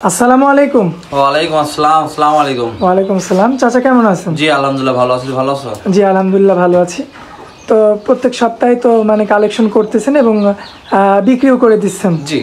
আসসালামু আলাইকুম। ওয়ালাইকুম আসসালাম। আসসালামু আলাইকুম। ওয়ালাইকুম আসসালাম। চাচা কেমন আছেন? জি আলহামদুলিল্লাহ ভালো আছি, ভালো আছো? জি আলহামদুলিল্লাহ ভালো আছি। তো প্রত্যেক সপ্তাহে তো মানে কালেকশন করতেছেন এবং বিক্রিও করে দিচ্ছেন। জি।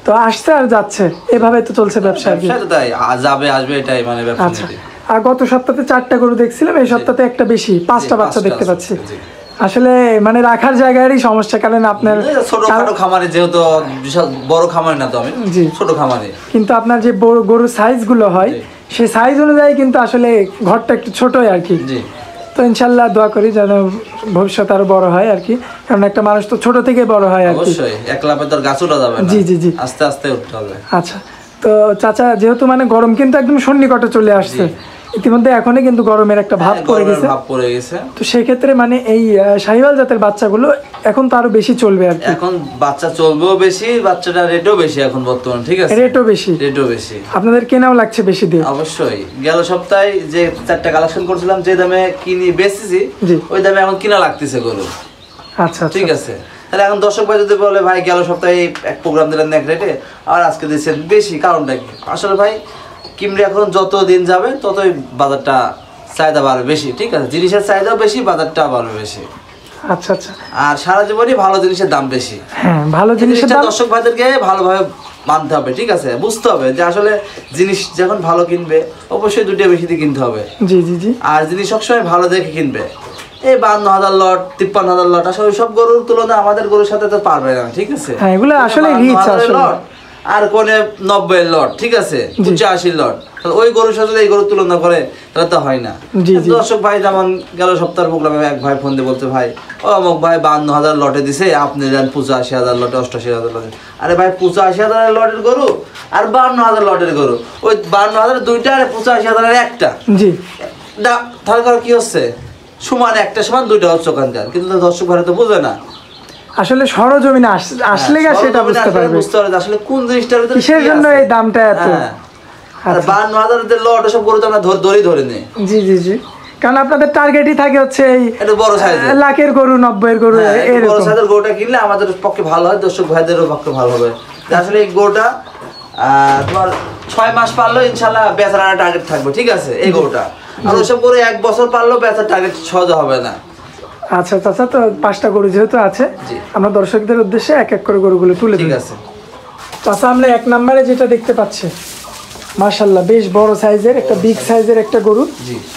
তো আসছে আর যাচ্ছে, এভাবে তো চলছে ব্যবসা আর কি। ব্যবসা তো তাই, যাবে আসবে এটাই মানে ব্যবসা। আচ্ছা, আর গত সপ্তাহে 4টা গরু দেখছিলাম, এই সপ্তাহে একটা বেশি 5টা বাচ্চা দেখতে পাচ্ছি। আসলে মানে রাখার জায়গারই সমস্যা, কারণ আপনার ছোটখাটো খামারে, যেহেতু বিশাল বড় খামারে না তো আমি, ছোট খামারে, কিন্তু আপনার যে গরুর সাইজগুলো হয় সেই সাইজ অনুযায়ী কিন্তু আসলে ঘরটা একটু ছোটই আর কি। তো ইনশাল্লাহ দোয়া করি যেন ভবিষ্যতে আরো বড় হয় আর কি, কারণ একটা মানুষ তো ছোট থেকে বড় হয় আর কি। অবশ্যই একলাপে তো গাছ উঠা যাবে না। জি জি জি, আস্তে আস্তে উঠতে হবে। আচ্ছা, তো চাচা যেহেতু মানে গরম কিন্তু একদম সন্নিকটে চলে আসছে, ইতিমধ্যে এখনই কিন্তু গরমের একটা ভাব পড়ে গেছে, তো সেক্ষেত্রে মানে এই শাহিওয়াল জাতের বাচ্চাগুলো এখন তো আরো বেশি চলবে আর কি। এখন বাচ্চা চলবেও বেশি, বাচ্চাটা রেটও বেশি এখন বর্তমান, ঠিক আছে? রেটও বেশি। আপনাদের কেনাও লাগছে বেশি দিয়ে? অবশ্যই। গেল সপ্তাহে যে 4টা কালেকশন করছিলাম, যে দামে কিনি বেচেছি ওই দামে এখন কিনা লাগতেছে গরু। আচ্ছা, ঠিক আছে। তাহলে এখন দর্শক ভাই যদি বলে ভাই গেল সপ্তাহে এক প্রোগ্রাম দিলেন এক রেটে আর আজকে দিচ্ছেন বেশি, কারণটা কি? আসলে ভাই কিমরি এখন যত দিন যাবে ততই বাজারটা চাহিদা বাড়বে বেশি, ঠিক আছে? জিনিসের চাহিদাও বেশি, বাজারটা বাড়বে বেশি। আচ্ছা আচ্ছা। আর সারা জীবনই ভালো জিনিসের দাম বেশি। হ্যাঁ, ভালো জিনিসের দাম দর্শক ভাইদেরকে ভালোভাবে মানতে হবে, ঠিক আছে? বুঝতে হবে যে আসলে জিনিস যখন ভালো কিনবে অবশ্যই দুটো বেশি দিয়ে কিনতে হবে। জি জি জি। আর জিনিস সবসময় ভালো দেখে কিনবে। এই 52,000 লট, 53,000 লট, আসলে ওই সব গরুর তুলনায় আমাদের গরুর সাথে তো পারবে না, ঠিক আছে? হ্যাঁ, এগুলো আসলে রিচ আসলে। আর কোনে 90 লট, ঠিক আছে? 85 লট, ওই গরুর সাথে এই গরুর তুলনা করে তাহলে তো হয় না। দর্শক ভাই যেমন গেল সপ্তাহের প্রোগ্রামে এক ভাই ফোন দিয়ে বলতে, ভাই ও অমুক ভাই 52,000 লটে দিছে, আপনি দেন 85,000 লটে, 88,000 লটে। আরে ভাই 85,000 লটের গরু আর 52,000 লটের গরু, ওই 52,000 দুইটা আর 85,000 একটা। জি, তাহলে কি হচ্ছে? সমান একটা সমান দুইটা হচ্ছে ওখানকার, কিন্তু দর্শক ভাই তো বোঝে না। আসলে সরজমিনে আসলে সেটা বুঝতে পারবে আসলে কোন জিনিসটার ভিতরে কিসের জন্য এই দামটা এত। আর 52,000 লট সব গরু তো আমরা ধরে নেই। জি জি জি, কারণ আপনাদের টার্গেটই থাকে হচ্ছে এই একটু বড় সাইজের লাখের গরু, 90-এর গরু, এরকম বড় সাইজের গরুটা কিনলে আমাদের পক্ষে ভালো হয়, দর্শক ভাইদেরও পক্ষে ভালো হবে। আসলে এই গরুটা তোমার 6 মাস পারলেও ইনশাআল্লাহ বেচার টার্গেট থাকবে, ঠিক আছে? এই গরুটা আর ওসব গরু 1 বছর পারলেও বেচার টার্গেট সহজ হবে না। আচ্ছা আচ্ছা, তো 5টা গরু যেহেতু আছে, আমরা দর্শকদের উদ্দেশ্যে এক এক করে গরুগুলো তুলে দিই। ঠিক আছে চাচা, আমরা 1 নম্বরে যেটা দেখতে পাচ্ছি মাশাআল্লাহ বেশ বড় সাইজের একটা বিগ সাইজের একটা গরু।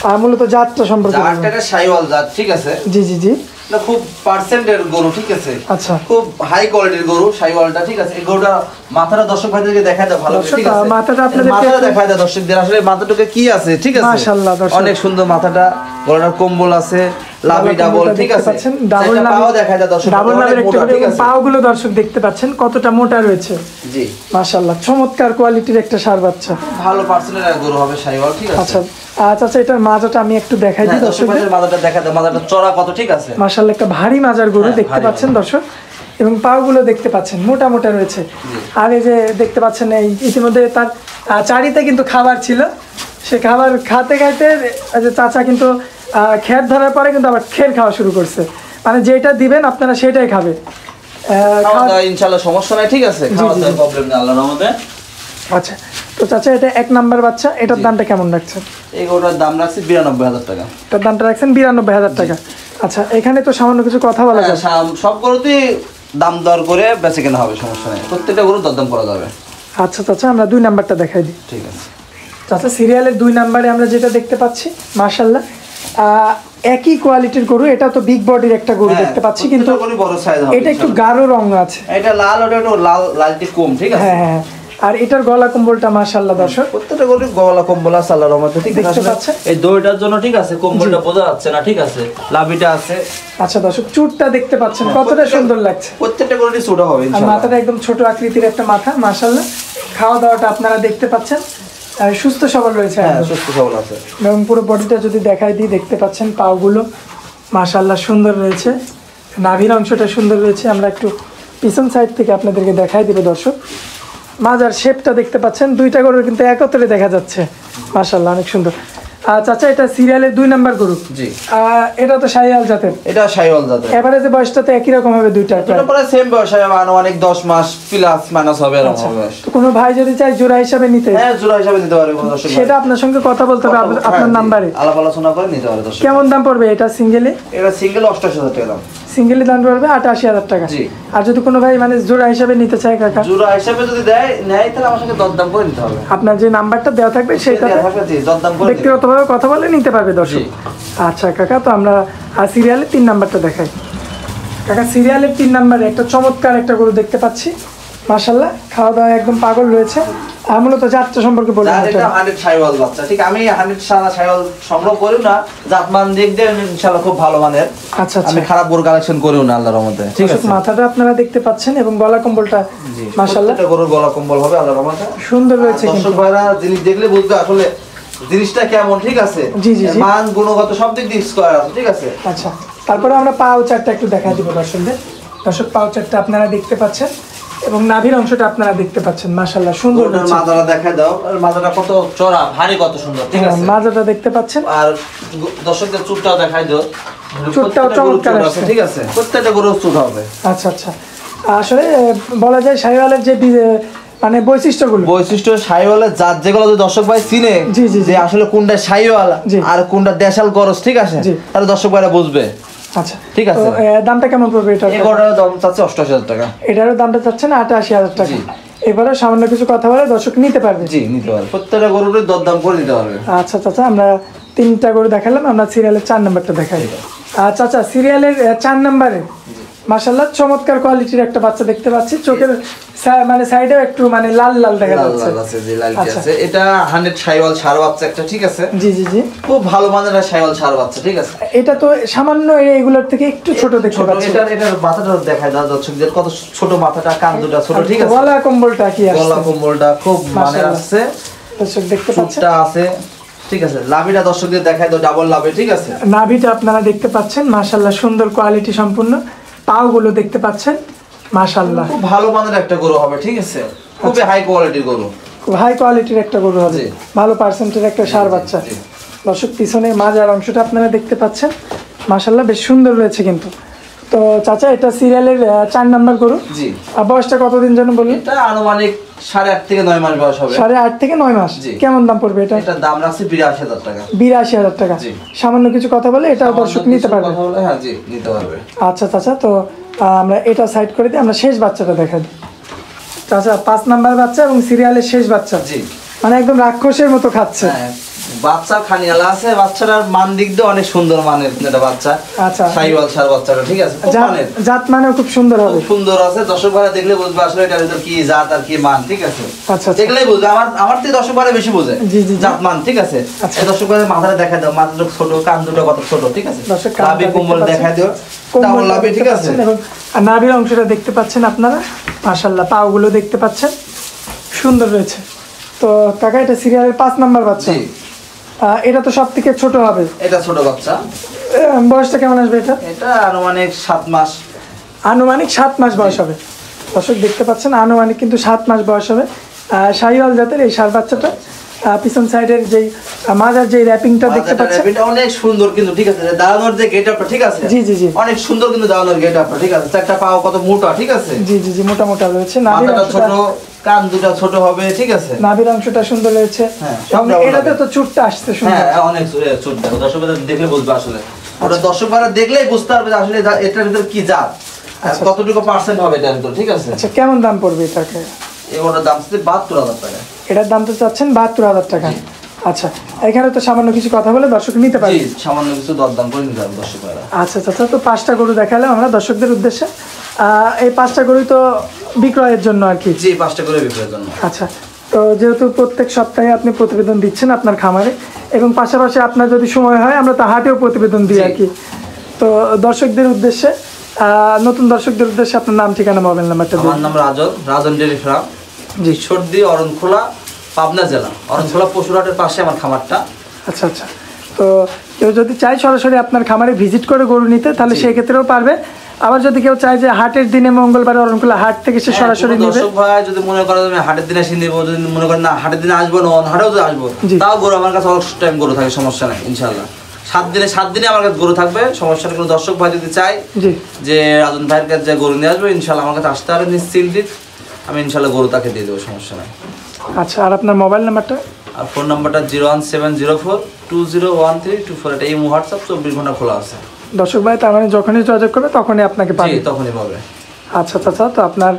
আর মূলত জাতটা সম্পর্কে জাতটা শাহিওয়াল জাত, ঠিক আছে? জি জি জি, না খুব পার্সেন্টের গরু, ঠিক আছে? আচ্ছা, খুব হাই কোয়ালিটির গরু শাহিওয়ালটা, ঠিক আছে? এই গরুটা মাথাটা দর্শক ভাইদেরকে দেখায় দাও ভালো, ঠিক আছে? মাথাটা আপনাদেরকে মাথাটা দেখায় দাও দর্শকদের, আসলে মাথাটাকে কি আছে, ঠিক আছে? মাশাআল্লাহ অনেক সুন্দর মাথাটা, গলার কম্বল আছে, লাভি ডাবল, ঠিক আছে? ডাবল পাও দেখায় দাও দর্শক, ডাবল লাভের একটা, ঠিক আছে? পাগুলো দর্শক দেখতে পাচ্ছেন কতটা মোটা রয়েছে। জি মাশাআল্লাহ, চমৎকার কোয়ালিটির একটা ষাঁড় বাচ্চা, ভালো পার্সেন্টের গরু হবে শাহিওয়াল, ঠিক আছে? আচ্ছা আচ্ছা, এটার মাজাটা আমি একটু দেখাই দিই দর্শকদের। মাজাটা দেখা দাও, মাজাটা চড়া কত, ঠিক আছে? মাশাআল্লাহ একটা ভারী মাজার গরু দেখতে পাচ্ছেন দর্শক, এবং পাগুলো দেখতে পাচ্ছেন মোটা মোটা রয়েছে। আর এই যে দেখতে পাচ্ছেন এই ইতিমধ্যে তার চারিতে কিন্তু খাবার ছিল, সে খাবার খাতে খাইতে চাচা কিন্তু খের ধরার পরে কিন্তু আবার খের খাওয়া শুরু করছে, মানে যেটা দিবেন আপনারা সেটাই খাবে। ইনশাআল্লাহ সমস্যা নাই, ঠিক আছে? খাওয়া দাওয়ার প্রবলেম নেই আল্লাহর রহমতে। আচ্ছা, তো চাচা এটা 1 নাম্বার বাচ্চা, এটার দামটা কেমন রাখছেন? এই গরুটার দাম রাখছি 92,000 টাকা। এটার দামটা রাখছেন 92,000 টাকা। আচ্ছা, এখানে তো সামান্য কিছু কথা বলা যায়, সব গরুতেই দাম দর করে বেঁচে কেনা হবে, সমস্যা নেই, প্রত্যেকটা গরু দরদাম করা যাবে। আচ্ছা চাচা, আমরা 2 নাম্বারটা দেখাই দিই। ঠিক আছে চাচা, সিরিয়ালের 2 নাম্বারে আমরা যেটা দেখতে পাচ্ছি মাশাআল্লাহ একই কোয়ালিটির গরু, এটা তো বিগ বডির একটা গরু দেখতে পাচ্ছি, কিন্তু এটা একটু গাঢ় রং আছে, এটা লাল, ওটা একটু লালটি কম, ঠিক আছে? হ্যাঁ হ্যাঁ, আর এটার গলা কম্বলটা মাশাআল্লাহ দর্শক, প্রত্যেকটা গরুর গলা কম্বল আছে আল্লাহর রহমতে, ঠিক আছে? এই দইটার জন্য, ঠিক আছে, কম্বলটা বোঝা যাচ্ছে না, ঠিক আছে? লাভিটা আছে। আচ্ছা দর্শক, চুটটা দেখতে পাচ্ছেন কতটা সুন্দর লাগছে, প্রত্যেকটা গরুরই ছোট হবে ইনশাআল্লাহ। মাথাটা একদম ছোট আকৃতির একটা মাথা মাশাআল্লাহ। খাওয়া দাওয়াটা আপনারা দেখতে পাচ্ছেন, সুস্থ সবল রয়েছে, হ্যাঁ সুস্থ সবল আছে, এবং পুরো বডিটা যদি দেখাই দিই দেখতে পাচ্ছেন পাগুলো মাশাআল্লাহ সুন্দর রয়েছে, নাভির অংশটা সুন্দর রয়েছে। আমরা একটু পিছন সাইড থেকে আপনাদেরকে দেখাই দিব দর্শক। মাজার শেপটা দেখতে পাচ্ছেন, 2টা গরুর কিন্তু একত্রে দেখা যাচ্ছে মাশাআল্লাহ, অনেক সুন্দর। চাচা এটা সিরিয়ালের 2 নাম্বার গরু। জি। এটা তো শাহিওয়াল জাতের। এটা শাহিওয়াল জাতের। এভারেজে বয়সটা তো একই রকম হবে দুইটার প্রায়। এটা প্রায় সেম বয়স হবে, অনেক 10 মাস প্লাস মাইনাস হবে এরকম হবে বয়স। তো কোনো ভাই যদি চায় জোড়া হিসাবে নিতে, হ্যাঁ জোড়া হিসাবে নিতে পারবে কোনো দর্শক। সেটা আপনার সঙ্গে কথা বলতে হবে আপনার নাম্বারে। আলাপ আলোচনা করে নিতে পারবে দর্শক। কেমন দাম পড়বে এটা সিঙ্গেলে? এটা সিঙ্গেল 88,000 টাকা দাম। সিঙ্গেলে দাম পড়বে 88,000 টাকা। জি। আর যদি কোনো ভাই মানে জোড়া হিসাবে নিতে চায় কাকা? জোড়া হিসাবে যদি নেয় তাহলে আমার সঙ্গে দরদাম করে নিতে হবে। আপনার যে নাম্বারটা দেওয়া থাকবে সেটাতে দরদাম করে ব্যক্তিগতভাবে কথা বলে নিতে পারবে দর্শক। আচ্ছা কাকা, তো আমরা সিরিয়ালের 3 নাম্বারটা দেখাই। কাকা সিরিয়ালের 3 নাম্বারে একটা চমৎকার একটা গরু দেখতে পাচ্ছি, মাশাআল্লাহ খাওয়া দাওয়া একদম পাগল রয়েছে। মূলত জাতটা সম্পর্কে বলুন। এটা 100 শাহিওয়াল বাচ্চা, ঠিক আমি 100 শাহিওয়াল সংগ্রহ করি না, জাতমান দিক দিয়ে ইনশাআল্লাহ খুব ভালো মানের। আচ্ছা আচ্ছা, আমি খারাপ গরু কালেকশন করিও না আল্লাহর রহমতে, ঠিক আছে। মাথাটা আপনারা দেখতে পাচ্ছেন এবং গলা কম্বলটা মাশাআল্লাহ এটা গরুর গলা কম্বল হবে আল্লাহর রহমতে, সুন্দর রয়েছে। কিন্তু দর্শক ভাইরা জিনিস দেখলে বুঝবে আসলে জিনিসটা কেমন, ঠিক আছে। জি জি জি, মান গুণগত সব দিক দিয়ে স্কয়ার আছে, ঠিক আছে। আচ্ছা, তারপরে আমরা পাও চারটা একটু দেখাই দিব দর্শকদের। দর্শক পাও চারটা আপনারা দেখতে পাচ্ছেন এবং নাভির অংশটা আপনারা দেখতে পাচ্ছেন, মাশাআল্লাহ সুন্দর রয়েছে। মাথাটা দেখায় দাও, আর মাথাটা কত চড়া ভারী, কত সুন্দর, ঠিক আছে। মাথাটা দেখতে পাচ্ছেন, আর দর্শকদের চুটটাও দেখায় দাও, চুটটাও চমৎকার আছে, ঠিক আছে। প্রত্যেকটা গরু চুট হবে। আচ্ছা আচ্ছা, আসলে বলা যায় শাহিওয়ালের যে মানে বৈশিষ্ট্য শাহিওয়ালের জাত যেগুলো যদি দর্শক ভাই চিনে যে আসলে কোনটা শাহিওয়াল আর কোনটা দেশাল গরজ, ঠিক আছে, তাহলে দর্শক ভাইরা বুঝবে। আচ্ছা ঠিক আছে, দামটা কেমন পড়বে এটা? এটার দাম চাচ্ছে 88,000 টাকা। এটারও দামটা চাচ্ছেন 88,000 টাকা। এবারে সামান্য কিছু কথা বলে দর্শক নিতে পারবে। জি নিতে পারবে, প্রত্যেকটা গরুর দরদাম করে দিতে পারবে। আচ্ছা চাচা, আমরা 3টা গরু দেখালাম, আমরা সিরিয়ালের 4 নাম্বারটা দেখাই। চাচা সিরিয়ালের 4 নাম্বারে মাশাআল্লাহ চমৎকার কোয়ালিটির একটা বাচ্চা দেখতে পাচ্ছি, চোখের মানে সাইডেও একটু মানে লাল লাল দেখা যাচ্ছে। লাল আছে, জি লালটি আছে। এটা 100 শাহিওয়াল ষাঁড় বাচ্চা একটা, ঠিক আছে। জি জি জি, খুব ভালো মানের শাহিওয়াল ষাঁড় বাচ্চা, ঠিক আছে। এটা তো সামান্য এগুলোর থেকে একটু ছোট দেখতে পাচ্ছি। এটার মাথাটা দেখায় দাও দর্শকদের, কত ছোট মাথাটা, কান দুটো ছোট, ঠিক আছে। গলা কম্বলটা কি আছে? গলা কম্বলটা খুব মানের আছে, দর্শক দেখতে পাচ্ছেন, চুটটা আছে, ঠিক আছে। লাভিটা দর্শকদের দেখায় দাও, ডাবল লাভে, ঠিক আছে। নাভিটা আপনারা দেখতে পাচ্ছেন, মাশাআল্লাহ সুন্দর কোয়ালিটি সম্পূর্ণ। পাগুলো দেখতে পাচ্ছেন, মাশাআল্লাহ খুব ভালো মানের একটা গরু হবে, ঠিক আছে। খুবই হাই কোয়ালিটির গরু, খুব হাই কোয়ালিটির একটা গরু হবে, ভালো পার্সেন্টের একটা ষাঁড় বাচ্চা। দর্শক পিছনে মাজার অংশটা আপনারা দেখতে পাচ্ছেন, মাশাআল্লাহ বেশ সুন্দর রয়েছে কিন্তু। তো চাচা এটা সিরিয়ালের 4 নাম্বার গরু। জি। আর বয়সটা কতদিন যেন বললেন? এটা আনুমানিক 8.5 থেকে 9 মাস বয়স হবে। 8.5 থেকে 9 মাস। কেমন দাম পড়বে এটা? এটা দাম রাখছে 82,000 টাকা। 82,000 টাকা। সামান্য কিছু কথা বলে এটাও দর্শক নিতে পারবে। হ্যাঁ জি নিতে পারবে। আচ্ছা চাচা, তো আমরা এটা সাইড করে দিই, আমরা শেষ বাচ্চাটা দেখাই দিই। চাচা 5 নাম্বার বাচ্চা এবং সিরিয়ালের শেষ বাচ্চা, জি মানে একদম রাক্ষসের মতো খাচ্ছে। বাচ্চা খানিয়ালা আছে, বাচ্চাটার মান দিক দিয়ে অনেক সুন্দর মানের এটা বাচ্চা। আচ্ছা শাহিওয়াল ষাঁড় বাচ্চাটা, ঠিক আছে। জাত মানেও খুব সুন্দর হবে, খুব সুন্দর আছে। দর্শক ভাইরা দেখলে বুঝবে আসলে এটার ভিতর কি জাত আর কি মান, ঠিক আছে। আচ্ছা দেখলেই বুঝবে, আমার থেকে দর্শক ভাইরা বেশি বোঝে জাত মান, ঠিক আছে। দর্শক ভাইরা মাথাটা দেখা দাও, মাথাটা ছোট, কান দুটো কত ছোট, ঠিক আছে। লাভি কোমল দেখা দাও, ডাবল লাভি, ঠিক আছে। এবং নাভির অংশটা দেখতে পাচ্ছেন আপনারা, মাশাআল্লাহ পাগুলো দেখতে পাচ্ছেন, সুন্দর রয়েছে। তো কাকা এটা সিরিয়ালের 5 নাম্বার বাচ্চা। এটা তো সব থেকে ছোট হবে। এটা ছোট বাচ্চা। বয়সটা কেমন আসবে এটা? এটা আনুমানিক 7 মাস। আনুমানিক 7 মাস বয়স হবে। দর্শক দেখতে পাচ্ছেন, আনুমানিক কিন্তু 7 মাস বয়স হবে। শাহিওয়াল জাতের এই ষাঁড় বাচ্চাটা পিছন সাইডের যেই মাজার যে র্যাপিংটা দেখতে পাচ্ছেন, এটা অনেক সুন্দর কিন্তু, ঠিক আছে। দাঁড়ানোর যে গেটআপটা, ঠিক আছে। জি জি জি, অনেক সুন্দর কিন্তু দাঁড়ানোর গেটআপটা, ঠিক আছে। একটা পাও কত মোটা, ঠিক আছে। জি জি জি, মোটা মোটা রয়েছে। নাভিটা ছোট, কান দুটো ছোট হবে, ঠিক আছে। নাভির অংশটা সুন্দর রয়েছে। এটাতে তো চুটটা আসছে সুন্দর। হ্যাঁ অনেক চুট দেখো, দর্শকরা দেখলে বুঝবে আসলে। ওটা দর্শকরা দেখলেই বুঝতে পারবে যে আসলে এটার ভিতর কি জাত, কতটুকু পার্সেন্ট হবে এটার ভিতর, ঠিক আছে। আচ্ছা কেমন দাম পড়বে এটাকে? এটার দাম 72,000 টাকা। এটার দাম তো চাচ্ছেন 72,000 টাকা। আচ্ছা, এখানে তো সামান্য কিছু কথা বলে দর্শক নিতে পারবে। জি সামান্য কিছু দরদাম করে নিতে পারবে দর্শকরা। আচ্ছা আচ্ছা, তো 5টা গরু দেখালাম আমরা দর্শকদের উদ্দেশ্যে। এই 5টা গরুই তো বিক্রয়ের জন্য আর কি? জি 5টা গরু বিক্রয়ের জন্য। আচ্ছা, তো যেহেতু প্রত্যেক সপ্তাহে আপনি প্রতিবেদন দিচ্ছেন আপনার খামারে, এবং পাশাপাশি আপনার যদি সময় হয় আমরা তো হাটেও প্রতিবেদন দিই আর কি, তো দর্শকদের উদ্দেশ্যে, নতুন দর্শকদের উদ্দেশ্যে আপনার নাম, ঠিকানা, মোবাইল নাম্বারটা। আমার নাম রাজন ডেয়ারি ফার্ম, জি সর্দি অরণখোলা, পাবনা জেলা, অরণখোলা পশুরহাটের পাশে আমার খামারটা। আচ্ছা আচ্ছা, তো কেউ যদি চায় সরাসরি আপনার খামারে ভিজিট করে গরু নিতে, তাহলে সেই ক্ষেত্রেও পারবে। আবার যদি কেউ চায় যে হাটের দিনে মঙ্গলবার অরণকুলা হাট থেকে সে সরাসরি কোনো নেবে, দর্শক ভাই যদি মনে করে আমি হাটের দিনে এসে নিবো, যদি মনে করেন না হাটের দিনে আসবো না অন হাটেও তো আসবো, জি। তাও গরু আমার কাছে অল টাইম গরু থাকে, সমস্যা নাই ইনশাল্লাহ। 7 দিনে আমার কাছে গরু থাকবে, সমস্যা নেই। কোনো দর্শক ভাই যদি চায় জি যে রাজন ভাইয়ের কাছে যে গরু নিয়ে আসবে, ইনশাল্লাহ আমার কাছে আসতে পারে নিশ্চিন্তিত, আমি ইনশাল্লাহ গরু তাকে দিয়ে দেবো, সমস্যা নাই। আচ্ছা, আর আপনার মোবাইল নাম্বারটা? আর ফোন নাম্বারটা 01704201324, এটা এই হোয়াটসঅ্যাপ 24 ঘন্টা খোলা আছে। দর্শক ভাই তার মানে যখনই যোগাযোগ করবে তখনই আপনাকে জি, পাবে। তখনই পাবে। আচ্ছা চাচা, তো আপনার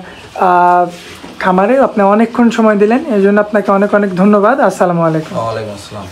খামারে আপনি অনেকক্ষণ সময় দিলেন, এই জন্য আপনাকে অনেক অনেক ধন্যবাদ। আসসালামু আলাইকুম। ওয়ালাইকুম আসসালাম।